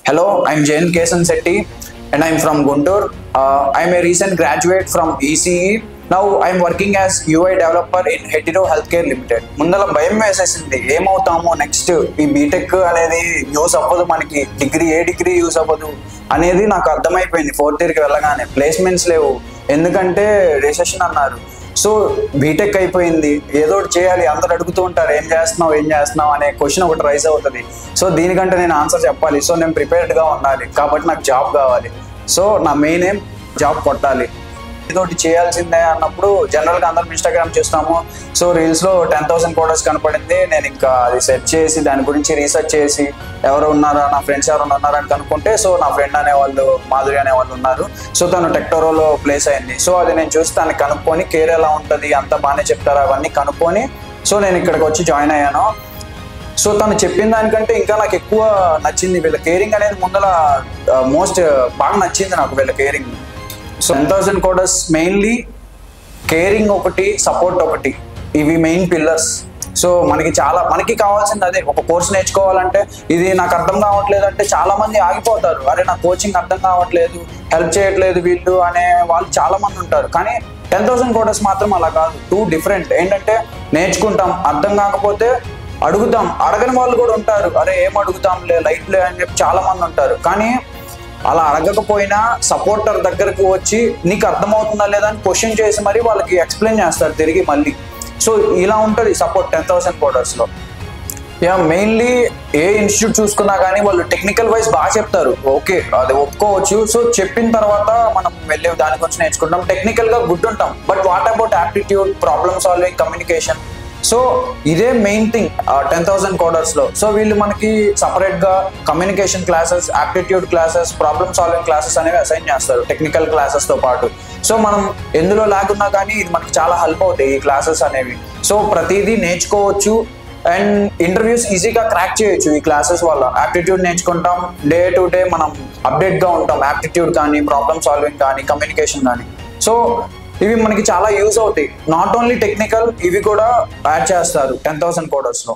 Hello, I'm Jain Kesan Setti and I'm from Guntur. I'm a recent graduate from ECE. Now I'm working as UI developer in Hetero Healthcare Limited. ముందల భయం వేసేసింది ఏమవుతామో next ఈ BTech అనేది use అవ్వదు, మనకి degree use అవ్వదు అనేది నాకు అర్థమైపోయింది. 4th ఇయర్కి వెళ్ళగానే ప్లేస్మెంట్స్ లేవు, ఎందుకంటే రిసెషన్ అన్నారు. సో బీటెక్ అయిపోయింది, ఏదో ఒకటి చేయాలి. అందరు అడుగుతూ ఉంటారు ఏం చేస్తున్నావు అనే క్వశ్చన్ ఒకటి రైజ్ అవుతుంది. సో దీనికంటే నేను ఆన్సర్ చెప్పాలి. సో నేను ప్రిపేర్డ్గా ఉండాలి, కాబట్టి నాకు జాబ్ కావాలి. సో నా మెయిన్ ఏం జాబ్ కొట్టాలి, ఏదో ఒకటి చేయాల్సిందే అన్నప్పుడు జనరల్గా అందరం ఇన్స్టాగ్రామ్ చూస్తాము. సో రీల్స్లో 10,000 కోడర్స్ కనపడింది. నేను ఇంకా అది సెర్చ్ చేసి దాని గురించి రీసెర్చ్ చేసి ఎవరు ఉన్నారా, నా ఫ్రెండ్స్ ఎవరైనా ఉన్నారా అని కనుక్కుంటే సో నా ఫ్రెండ్ అనేవాళ్ళు, మాధురి అనేవాళ్ళు ఉన్నారు. సో తను టెక్టోరోలో ప్లేస్ అయింది. సో అది నేను చూసి దాన్ని కనుక్కొని కేర్ ఎలా ఉంటుంది, అంత బాగానే చెప్తారు అవన్నీ కనుక్కొని సో నేను ఇక్కడికి వచ్చి జాయిన్ అయ్యాను. సో తను చెప్పిన దానికంటే ఇంకా నాకు ఎక్కువ నచ్చింది వీళ్ళ కేరింగ్ అనేది. ముందర మోస్ట్ బాగా నచ్చింది నాకు వీళ్ళ caring. So 10,000 coders mainly caring ఒకటి, సపోర్ట్ ఒకటి, ఇవి మెయిన్ పిల్లర్స్. సో మనకి కావాల్సింది అదే. ఒక కోర్స్ నేర్చుకోవాలంటే ఇది నాకు అర్థం కావట్లేదు అంటే చాలా మంది ఆగిపోతారు. అరే నా కోచింగ్ అర్థం కావట్లేదు, హెల్ప్ చేయట్లేదు వీళ్ళు అనే వాళ్ళు చాలా మంది ఉంటారు. కానీ 10,000 కోడర్స్ మాత్రం అలా కాదు, 2 డిఫరెంట్. ఏంటంటే నేర్చుకుంటాం, అర్థం కాకపోతే అడుగుతాం, అడగని వాళ్ళు కూడా ఉంటారు. అరే ఏం అడుగుతాంలే, లైట్లే అని చెప్పి చాలా మంది ఉంటారు. కానీ అలా అడగకపోయినా సపోర్టర్ దగ్గరకు వచ్చి నీకు అర్థమవుతుందా లేదా అని క్వశ్చన్ చేసి మరి వాళ్ళకి ఎక్స్ప్లెయిన్ చేస్తారు తిరిగి మళ్ళీ. సో ఇలా ఉంటుంది సపోర్ట్ 10,000 కోడర్స్లో. మెయిన్లీ ఏ ఇన్స్టిట్యూట్ చూసుకున్నా కానీ వాళ్ళు టెక్నికల్ వైజ్ బాగా చెప్తారు, ఓకే అది ఒప్పుకోవచ్చు. సో చెప్పిన తర్వాత మనం వెళ్ళి దాని గురించి నేర్చుకుంటాం, టెక్నికల్గా గుడ్ ఉంటాం. But what about aptitude, problem solving, communication, so ఇదే మెయిన్ థింగ్ 10,000 కోడర్స్లో. సో వీళ్ళు మనకి సపరేట్గా communication classes, aptitude classes, problem solving classes అనేవి అసైన్ చేస్తారు టెక్నికల్ క్లాసెస్తో పాటు. సో మనం ఎందులో లాగున్నా కానీ ఇది మనకి చాలా హెల్ప్ అవుతాయి ఈ క్లాసెస్ అనేవి. సో ప్రతిదీ నేర్చుకోవచ్చు అండ్ ఇంటర్వ్యూస్ ఈజీగా క్రాక్ చేయొచ్చు ఈ క్లాసెస్ వల్ల. యాప్టిట్యూడ్ నేర్చుకుంటాం, డే టు డే మనం అప్డేట్గా ఉంటాం, యాప్టిట్యూడ్ కానీ, ప్రాబ్లమ్ సాల్వింగ్ కానీ, కమ్యూనికేషన్ కానీ. సో ఇవి మనకి చాలా యూజ్ అవుతాయి. నాట్ ఓన్లీ టెక్నికల్, ఇవి కూడా యాడ్ చేస్తారు 10,000 కోడర్స్లో.